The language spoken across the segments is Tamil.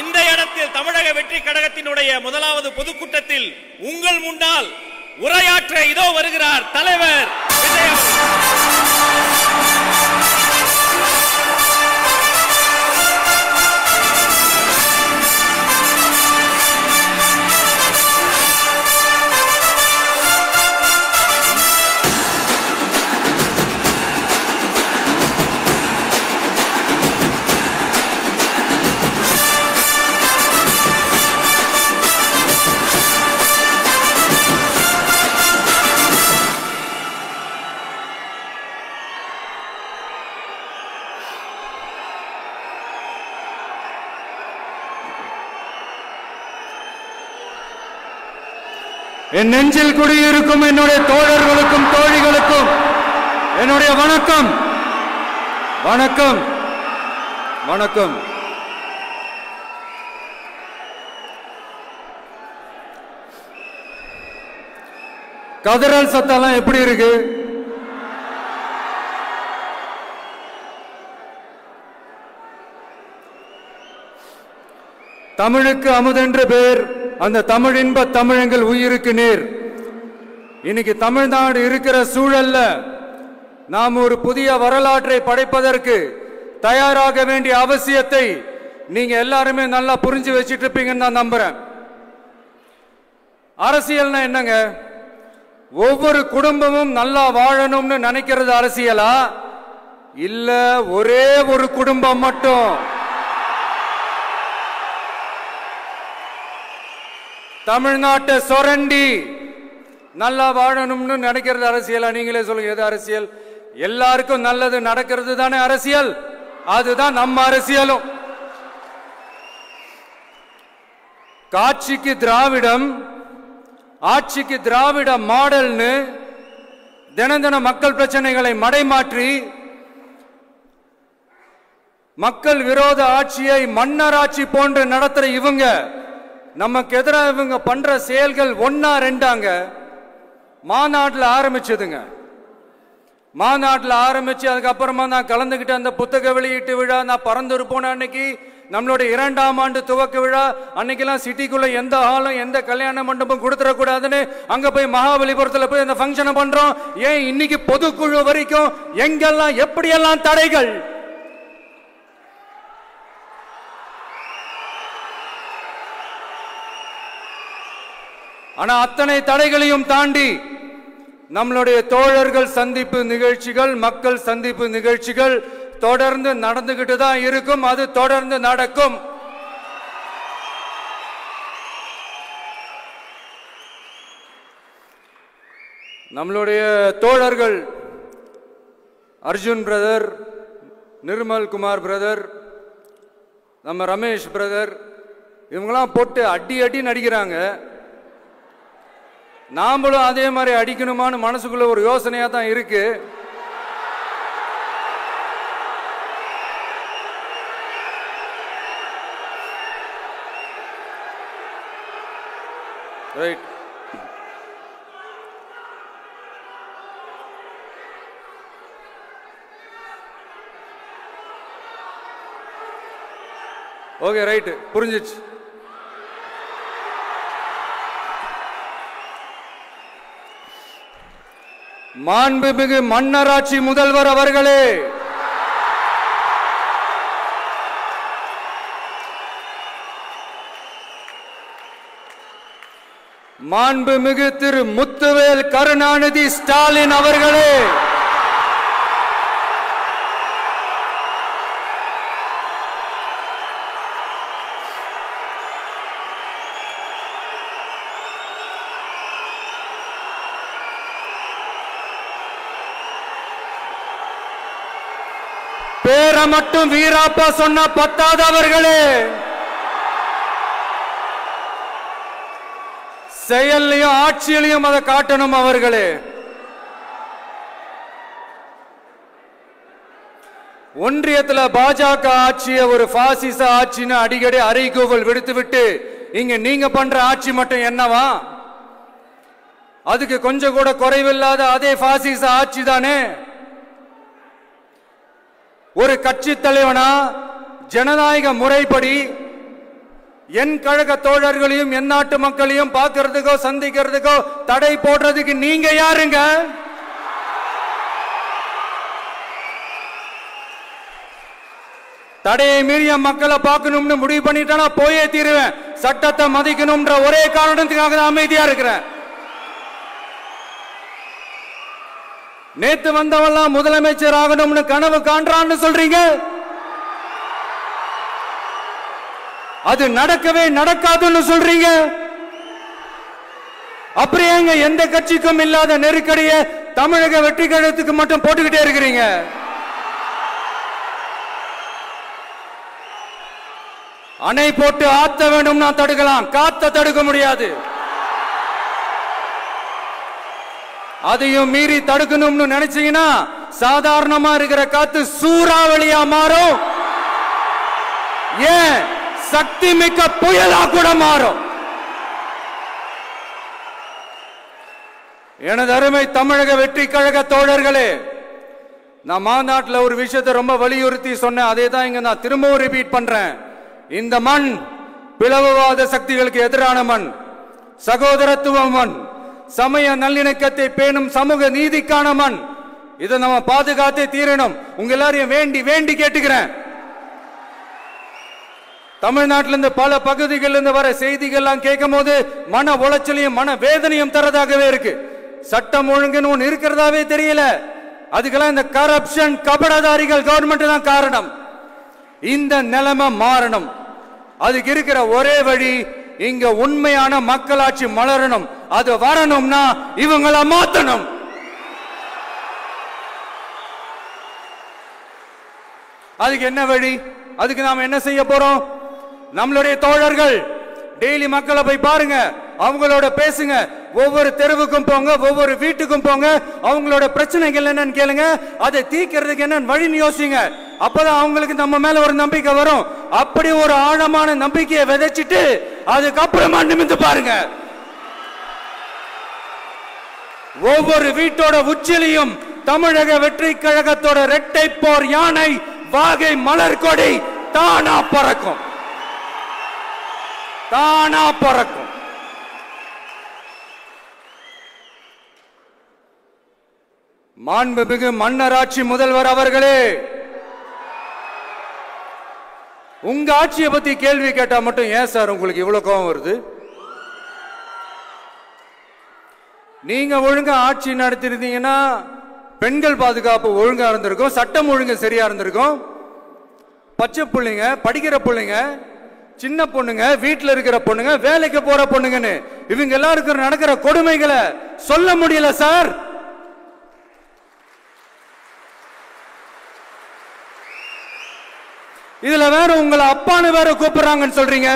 இந்த இடத்தில் தமிழக வெற்றி கழகத்தினுடைய முதலாவது பொதுக்கூட்டத்தில் உங்கள் முன்னால் உரையாற்ற இதோ வருகிறார் தலைவர் விஜய். என் நெஞ்சில் குடியிருக்கும் என்னுடைய தோழர்களுக்கும் தோழிகளுக்கும் என்னுடைய வணக்கம் வணக்கம் வணக்கம். கதறல் சத்தம்லாம் எப்படி இருக்கு? தமிழுக்கு அமுதென்று பேர், அந்த தமிழ் இன்ப தமிழங்கள் உயிருக்கு நேர். இன்னைக்கு தமிழ்நாடு இருக்கிற சூழல்ல நாம் ஒரு புதிய வரலாற்றை படைப்பதற்கு தயாராக வேண்டிய அவசியத்தை நீங்க எல்லாருமே நல்லா புரிஞ்சு வச்சிட்டு இருப்பீங்கன்னு நான் நம்புறேன். அரசியல்னா என்னங்க? ஒவ்வொரு குடும்பமும் நல்லா வாழணும்னு நினைக்கிறது அரசியலா? இல்ல ஒரே ஒரு குடும்பம் மட்டும் தமிழ்நாட்டை சொரண்டி நல்லா வாழணும்னு நினைக்கிறது அரசியலா? நீங்களே சொல்லுங்க, எது அரசியல்? எல்லாருக்கும் நல்லது நடக்கிறது தானே அரசியல். அதுதான் நம்ம அரசியலும். காட்சிக்கு திராவிடம், ஆட்சிக்கு திராவிட மாடல்னு தினம் தினம் மக்கள் பிரச்சனைகளை மடைமாற்றி மக்கள் விரோத ஆட்சியை மன்னராட்சி போன்று நடத்துற இவங்க நமக்கு எதிராக இவங்க பண்ற செயல்கள் ஒன்னா ரெண்டாங்க. மாநாட்டில் ஆரம்பிச்சதுங்க. மாநாட்டில் ஆரம்பிச்சு அதுக்கப்புறமா நான் கலந்துகிட்ட அந்த புத்தக வெளியீட்டு விழா, நான் பறந்துரு போன அன்னைக்கு நம்மளுடைய 2ஆம் ஆண்டு துவக்க விழா அன்னைக்கெல்லாம் சிட்டிக்குள்ள எந்த ஹாலும் எந்த கல்யாண மண்டபம் கொடுத்துடக்கூடாதுன்னு அங்க போய் மகாபலிபுரத்தில் போய் அந்த ஃபங்க்ஷனை பண்றோம். ஏன் இன்னைக்கு பொதுக்குழு வரைக்கும் எங்கெல்லாம் எப்படியெல்லாம் தடைகள்? ஆனா அத்தனை தடைகளையும் தாண்டி நம்மளுடைய தோழர்கள் சந்திப்பு நிகழ்ச்சிகள், மக்கள் சந்திப்பு நிகழ்ச்சிகள் தொடர்ந்து நடந்துகிட்டு தான் இருக்கும். அது தொடர்ந்து நடக்கும். நம்மளுடைய தோழர்கள் அர்ஜுன் பிரதர், நிர்மல் குமார் பிரதர், நம்ம ரமேஷ் பிரதர், இவங்கெல்லாம் போட்டு அடி அடி நடிக்கிறாங்க. நாமளும் அதே மாதிரி அடிக்கணுமான்னு மனசுக்குள்ள ஒரு யோசனையா தான் இருக்கு. ரைட். ஓகே, ரைட், புரிஞ்சிச்சு. மாண்புமிகு மன்னராட்சி முதல்வர் அவர்களே, மாண்புமிகு திரு முத்துவேல் கருணாநிதி ஸ்டாலின் அவர்களே, பேரை மட்டும் வீராப்பா சொன்ன பத்தாதவர்களே, செயல்லையும் ஆட்சியிலையும் அதை காட்டணும் அவர்களே. ஒன்றியத்துல பாஜக ஆட்சியை ஒரு பாசிச ஆட்சின்னு அடிக்கடி அறைகூவல் விடுத்துவிட்டு இங்க நீங்க பண்ற ஆட்சி மட்டும் என்னவா? அதுக்கு கொஞ்சம் கூட குறைவில்லாத அதே பாசிச ஆட்சி தானே. ஒரு கட்சி தலைவனா ஜனநாயக முறைப்படி என் கழக தோழர்களையும் என் நாட்டு மக்களையும் பார்க்கிறதுக்கோ சந்திக்கிறதுக்கோ தடை போடுறதுக்கு நீங்க யாருங்க? தடையை மீறிய மக்களை பார்க்கணும்னு முடிவு பண்ணிட்டா போயே தீருவேன். சட்டத்தை மதிக்கணும்ன்ற ஒரே காரணத்துக்காக தான் அமைதியா இருக்கிறேன். நேத்து வந்தவெல்லாம் முதலமைச்சர் ஆகணும்னு கனவு காண்றான்னு சொல்றீங்க. அது நடக்கவே நடக்காதுன்னு சொல்றீங்க. அப்படியேங்க எந்த கட்சிக்கும் இல்லாத நெருக்கடியை தமிழக வெற்றி கழகத்துக்கு மட்டும் போட்டுக்கிட்டே இருக்கிறீங்க. அணை போட்டு ஆத்த வேண்டும்னா தடுக்கலாம், காத்த தடுக்க முடியாது. அதையும் மீறி தடுக்கணும்னு நினைச்சீங்கன்னா சாதாரணமா இருக்கிற காத்து சூறாவளியா மாறும். ஏன் சக்தி மிக்க புயலா கூட மாறும். எனது அருமை தமிழக வெற்றி கழக தோழர்களே, நான் மாநாட்டில் ஒரு விஷயத்தை ரொம்ப வலியுறுத்தி சொன்னேன். அதே தான் இங்க நான் திரும்பவும் ரிப்பீட் பண்றேன். இந்த மண் பிளவுவாத சக்திகளுக்கு எதிரான மண், சகோதரத்துவ மண், சமய நல்லிணக்கத்தை பேணும் சமூக நீதிக்கான மண். இதை நம்ம பாதுகாத்தே தீரணும். உங்க எல்லாரையும் வேண்டி வேண்டி கேட்டுக்கிறேன். தமிழ்நாட்டிலிருந்து பல பகுதிகளில் இருந்து வர செய்திகள்லாம் கேட்கும் போது மன உளைச்சலையும் மன வேதனையும் தரதாகவே இருக்கு. சட்டம் ஒழுங்குன்னு ஒன்று இருக்கிறதாவே தெரியல. அதுக்கெல்லாம் இந்த கரப்ஷன் கபடதாரிகள் கவர்மெண்ட் தான் காரணம். இந்த நிலைமை மாறணும். அதுக்கு இருக்கிற ஒரே வழி, இங்க உண்மையான மக்களாட்சி மலரணும். அது வரணும்னா இவங்கள மாத்தணும். அதுக்கு என்ன வழி? அதுக்கு நாம என்ன செய்ய போறோம்? நம்மளுடைய தோழர்கள் டெய்லி மக்களை போய் பாருங்க, அவங்களோட பேசுங்க, ஒவ்வொரு தெருவுக்கும் போங்க, ஒவ்வொரு வீட்டுக்கும் போங்க, அவங்களோட பிரச்சனைகள் என்னன்னு கேளுங்க, அதை தீர்க்கிறதுக்கு என்னன்னு வழின்னு யோசிங்க. அப்பதான் அவங்களுக்கு நம்ம மேல ஒரு நம்பிக்கை வரும். அப்படி ஒரு ஆழமான நம்பிக்கையை விதைச்சிட்டு அதுக்கப்புறமா நிமிந்து பாருங்க. ஒவ்வொரு வீட்டோட உச்சிலையும் தமிழக வெற்றி கழகத்தோட இரட்டை போர் யானை வாகை மலர் கொடி தானா பறக்கும், தானா பறக்கும். மாண்புமிகு மன்னராட்சி முதல்வர் அவர்களே, உங்க ஆட்சியை பத்தி கேள்வி கேட்டா மட்டும் ஏன் சார் உங்களுக்கு இவ்வளவு கோபம் வருது? நீங்க ஒழுங்கா ஆட்சி நடத்திருந்தீங்கன்னா பெண்கள் பாதுகாப்பு ஒழுங்கா இருந்திருக்கும், சட்டம் ஒழுங்கு சரியா இருந்திருக்கும். பச்சை பிள்ளைங்க, படிக்கிற பிள்ளைங்க, சின்ன பொண்ணுங்க, வீட்டுல இருக்கிற பொண்ணுங்க, வேலைக்கு போற பொண்ணுங்கன்னு இவங்க எல்லாருக்கும் நடக்கிற கொடுமைகளை சொல்ல முடியல சார். இதுல வேற உங்களை அப்பான்னு வேற கூப்பிடுறாங்கன்னு சொல்றீங்க.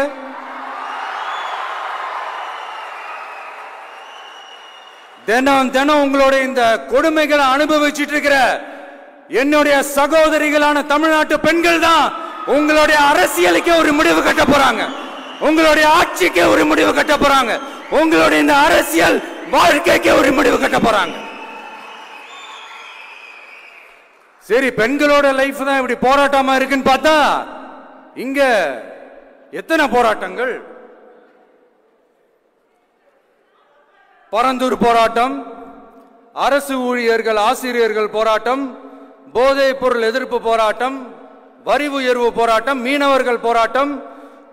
தினம் தினம் உங்களுடைய இந்த கொடுமைகளை அனுபவிச்சுட்டு இருக்கிற என்னுடைய சகோதரிகளான தமிழ்நாட்டு பெண்கள் தான் உங்களுடைய அரசியலுக்கே ஒரு முடிவு கட்ட போறாங்க, உங்களுடைய ஆட்சிக்கே ஒரு முடிவு கட்ட போறாங்க, உங்களுடைய இந்த அரசியல் வாழ்க்கைக்கே ஒரு முடிவு கட்ட போறாங்க. சரி, பெண்களோட லைஃப் தான் இப்படி போராட்டமா இருக்குன்னு பார்த்தா இங்க எத்தனை போராட்டங்கள்? பரந்தூர் போராட்டம், அரசு ஊழியர்கள் ஆசிரியர்கள் போராட்டம், போதைப் பொருள் எதிர்ப்பு போராட்டம், வரி உயர்வு போராட்டம், மீனவர்கள் போராட்டம்,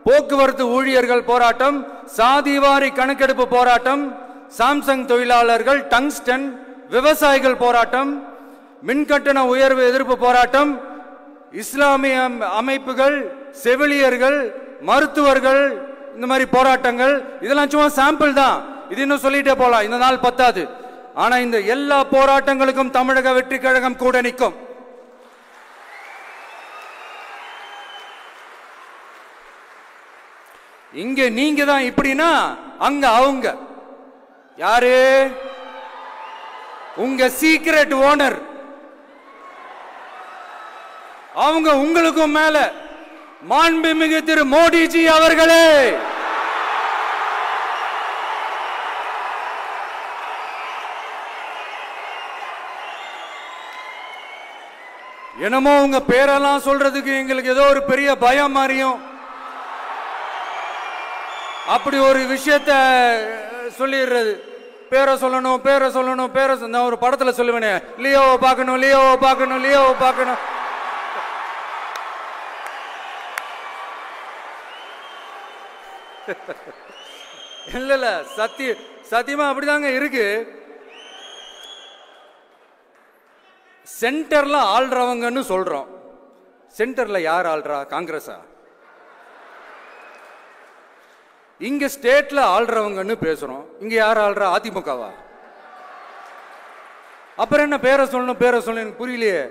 போக்குவரத்து ஊழியர்கள் போராட்டம், சாதிவாரி கணக்கெடுப்பு போராட்டம், சாம்சங் தொழிலாளர்கள், டங்ஸ்டன், விவசாயிகள் போராட்டம், மின்கட்டண உயர்வு எதிர்ப்பு போராட்டம், இஸ்லாமிய அமைப்புகள், செவிலியர்கள், மருத்துவர்கள், இந்த மாதிரி போராட்டங்கள். இதெல்லாம் சும்மா சாம்பிள் தான். இது இன்னும் சொல்லிட்டே போலாம், இந்த நாள் பத்தாது. ஆனா இந்த எல்லா போராட்டங்களுக்கும் தமிழக வெற்றி கழகம் கூட நிற்கும். இங்க நீங்க தான் இப்படின்னா அங்க அவங்க யாரு? உங்க சீக்ரெட் ஓனர். அவங்க உங்களுக்கும் மேல மாண்புமிகு திரு மோடிஜி அவர்களே, என்னமோ உங்க பேரெல்லாம் சொல்றதுக்கு எங்களுக்கு ஏதோ ஒரு பெரிய பயம் மாறியும். அப்படி ஒரு விஷயத்த சொல்லிடுறது. பேரை சொல்லணும், பேரை சொல்லணும், பேரை நான் ஒரு படத்துல சொல்லுவேனே, லியோவை பார்க்கணும், லியோவை பார்க்கணும், லியோவை பார்க்கணும். இல்ல சத்தியமா அப்படிதாங்க இருக்கு. சென்டர்ல ஆள்றவங்கன்னு சொல்றோம். சென்டர்ல யார் ஆள்றா? காங்கிரஸா? இங்க ஸ்டேட்ல ஆள்றவங்கன்னு பேசுறோம். இங்க யார் ஆள்றா? அதிமுகவா? அப்புறம் என்ன பேரை சொல்லணும், பேரை சொல்லணும்? எனக்கு புரியலையே.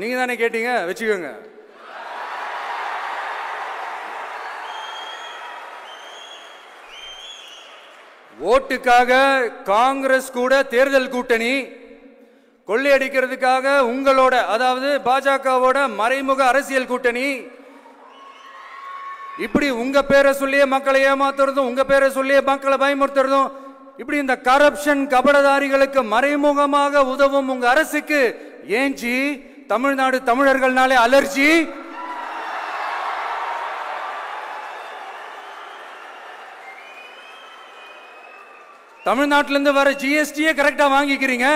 நீங்க தானே கேட்டீங்க, வச்சுக்கோங்க. ஓட்டுக்காக காங்கிரஸ் கூட தேர்தல் கூட்டணி, கொள்ளையடிக்கிறதுக்காக உங்களோட, அதாவது பாஜகவோட மறைமுக அரசியல் கூட்டணி, இப்படி உங்க பேரை சொல்லியே மக்களை ஏமாத்துறதும், உங்க பேரை சொல்லியே மக்களை பயமுறுத்துறதும், இப்படி இந்த கரப்ஷன் கபடதாரிகளுக்கு மறைமுகமாக உதவும் உங்க அரசுக்கு ஏஞ்சி தமிழ்நாடு தமிழர்கள்னாலே அலர்ஜி. தமிழ்நாட்டிலிருந்து வர ஜிஎஸ்டியே கரெக்டா வாங்கிக்கிறீங்க.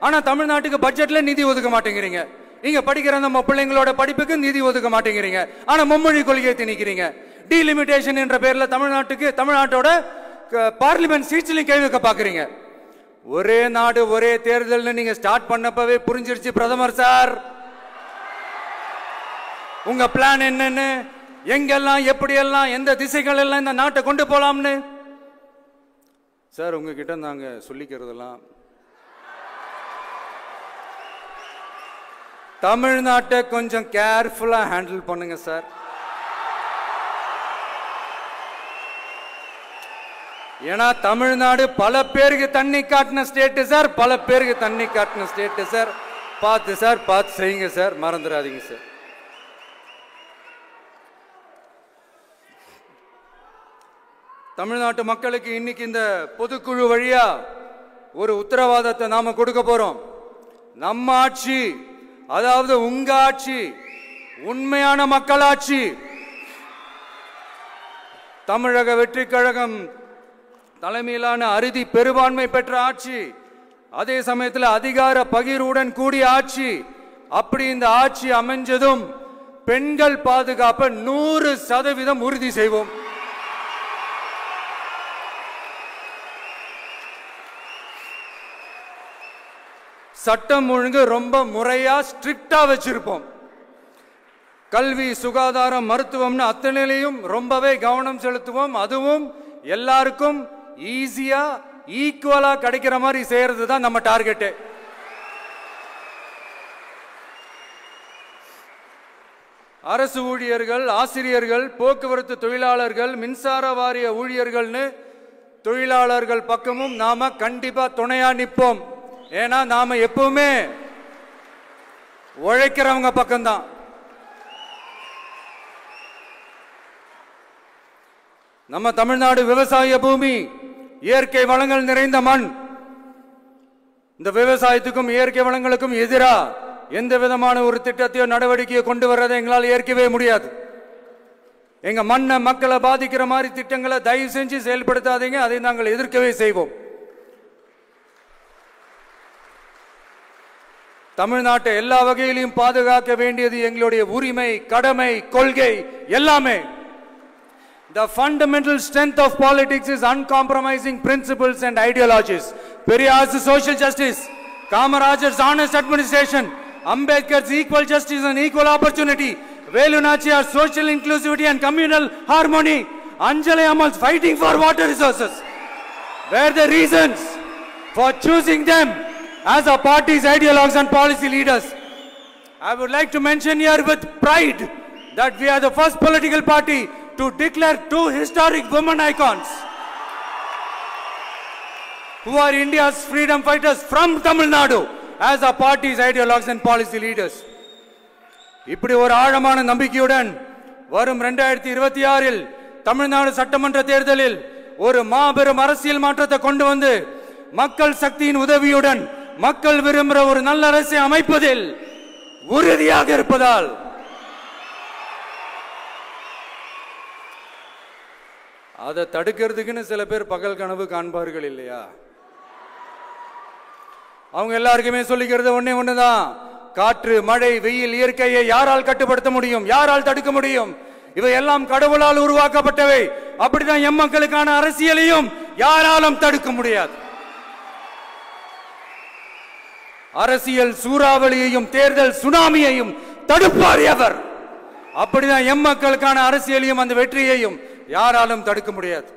ஆனா தமிழ்நாட்டுக்கு பட்ஜெட்ல நிதி ஒதுக்க மாட்டேங்கிறீங்க. இங்க படிக்கிற நம்ம பிள்ளைங்களோட படிப்புக்கு நிதி ஒதுக்க மாட்டேங்கிறீங்க. ஆனா மும்மொழி கொள்கையை திணிக்கிறீங்க. டீலிமிட்டேஷன் என்ற பேர்ல தமிழ்நாட்டோட பார்லிமெண்ட் சீட்ஸ்லயும் கை வைக்க பாக்குறீங்க. ஒரே நாடு ஒரே தேர்தல் நீங்க ஸ்டார்ட் பண்ணப்பவே புரிஞ்சிருச்சு பிரதமர் சார், உங்க பிளான் என்னன்னு, எங்கெல்லாம் எப்படியெல்லாம் எந்த திசைகள் எல்லாம் இந்த நாட்டை கொண்டு போலாம்னு. சார் உங்ககிட்ட நாங்க சொல்லிக்கிறதெல்லாம், தமிழ்நாட்டை கொஞ்சம் கேர்ஃபுல்லா ஹேண்டில் பண்ணுங்க சார். ஏன்னா தமிழ்நாடு பல பேருக்கு தண்ணி காட்டின ஸ்டேட் சார், பல பேருக்கு தண்ணி காட்டின ஸ்டேட் சார். பார்த்து செய்யுங்க சார், மறந்துடாதீங்க சார். தமிழ்நாட்டு மக்களுக்கு இன்னைக்கு இந்த பொதுக்குழு வழியா ஒரு உத்தரவாதத்தை நாம கொடுக்க போறோம். நம்ம ஆட்சி, அதாவது உங்க ஆட்சி, உண்மையான மக்களாட்சி, தமிழக வெற்றி கழகம் தலைமையிலான அறுதி பெரும்பான்மை பெற்ற ஆட்சி, அதே சமயத்தில் அதிகார பகிர்வுடன் கூடிய ஆட்சி. அப்படி இந்த ஆட்சி அமைஞ்சதும் பெண்கள் பாதுகாப்பை 100% உறுதி செய்வோம். சட்டம் ஒழுங்கு ரொம்ப முறையா ஸ்ட்ரிக்டா வச்சிருப்போம். கல்வி, சுகாதாரம், மருத்துவம்னு அத்தனையிலையும் ரொம்பவே கவனம் செலுத்துவோம். அதுவும் எல்லாருக்கும் ஈஸியா ஈக்குவலா கிடைக்கிற மாதிரி செய்யறது தான் நம்ம டார்கெட். அரசு ஊழியர்கள், ஆசிரியர்கள், போக்குவரத்து தொழிலாளர்கள், மின்சார வாரிய ஊழியர்கள்னு தொழிலாளர்கள் பக்கமும் நாம கண்டிப்பா துணையா நிற்போம். ஏன்னா நாம எப்பவுமே உழைக்கிறவங்க பக்கம்தான். நம்ம தமிழ்நாடு விவசாய பூமி, இயற்கை வளங்கள் நிறைந்த மண். இந்த விவசாயத்துக்கும் இயற்கை வளங்களுக்கும் எதிரா எந்த விதமான ஒரு திட்டத்தையோ நடவடிக்கையோ கொண்டு வர்றதை எங்களால் ஏற்கவே முடியாது. எங்க மண்ணை, மக்களை பாதிக்கிற மாதிரி திட்டங்களை தயவு செஞ்சு செயல்படுத்தாதீங்க. அதை நாங்கள் எதிர்க்கவே செய்வோம். தமிழ்நாட்டை எல்லா வகையிலும் பாதுகாக்க வேண்டியது எங்களுடைய உரிமை, கடமை, கொள்கை எல்லாமே. The fundamental strength of politics is uncompromising principles and ideologies. Periyar's social justice, Kamaraj's honest administration, Ambedkar's equal justice and equal opportunity, Velu Nachiyar's social inclusivity and communal harmony, Anjali Amal's fighting for water resources were the reasons for choosing them as our party's ideologues and policy leaders. I would like to mention here with pride that we are the first political party to declare two historic women icons who are India's freedom fighters from Tamil Nadu as our party's ideologues and policy leaders. இப்படி ஒரு ஆழமான நம்பிக்கையுடன் வரும் 2026 தமிழ்நாடு சட்டமன்ற தேர்தலில் ஒரு மாபெரும் அரசியல் மாற்றத்தை கொண்டு வந்து மக்கள் சக்தியின் உதவியுடன் மக்கள் விரும்புகிற ஒரு நல்ல அரசை அமைப்பதில் உறுதியாக இருப்பதால் அதை தடுக்கிறதுக்குன்னு சில பேர் பகல் கனவு காண்பார்கள் இல்லையா? அவங்க எல்லாருக்குமே சொல்லிக்கிறது ஒண்ணே ஒண்ணுதான். காற்று, மழை, வெயில், இயற்கையை யாரால் கட்டுப்படுத்த முடியும்? யாரால் தடுக்க முடியும்? இவை எல்லாம் கடவுளால் உருவாக்கப்பட்டவை. அப்படிதான் எம்மக்களுக்கான அரசியலையும் யாராலும் தடுக்க முடியாது. அரசியல் சூறாவளியையும் தேர்தல் சுனாமியையும் தடுப்பார் எவர். அப்படிதான் எம்மக்களுக்கான அரசியலையும் அந்த வெற்றியையும் யாராலும் தடுக்க முடியாது.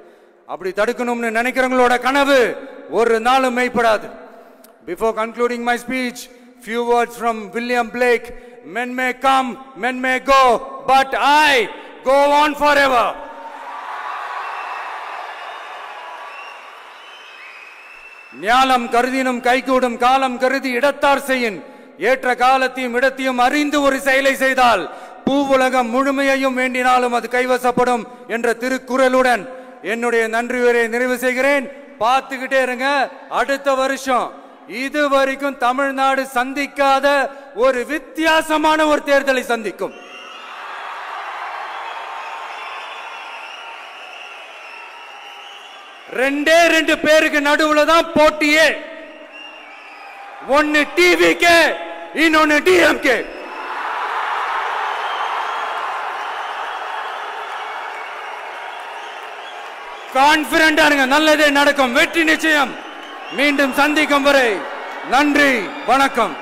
அப்படி தடுக்கணும்னு நினைக்கிறவங்களோட கனவு ஒரு நாளும் மெய்ப்படாது. Before concluding my speech, few words from William Blake. Men may come, men may go, but I go on forever. ஞானம் கருதினும் கைகூடும் காலம் கருதி இடத்தார் செய்யின். ஏற்ற காலத்தையும் இடத்தையும் அறிந்து ஒரு செயலை செய்தால் பூவுலகம் முழுமையையும் வேண்டினாலும் அது கைவசப்படும் என்ற திருக்குறளுடன் என்னுடைய நன்றி உரையை நிறைவு செய்கிறேன். பார்த்துக்கிட்டே இருங்க. அடுத்த வருஷம் இதுவரைக்கும் தமிழ்நாடு சந்திக்காத ஒரு வித்தியாசமான ஒரு தேர்தலை சந்திக்கும். ரெண்டே ரெண்டு பேருக்கு நடுவுல தான் போட்டியே. ஒன்னு டிவிகே, இன்னொன்னு டிஎம்கே. கான்பிடண்டா இருங்க, நல்லதே நடக்கும், வெற்றி நிச்சயம். மீண்டும் சந்திக்கும் வரை நன்றி, வணக்கம்.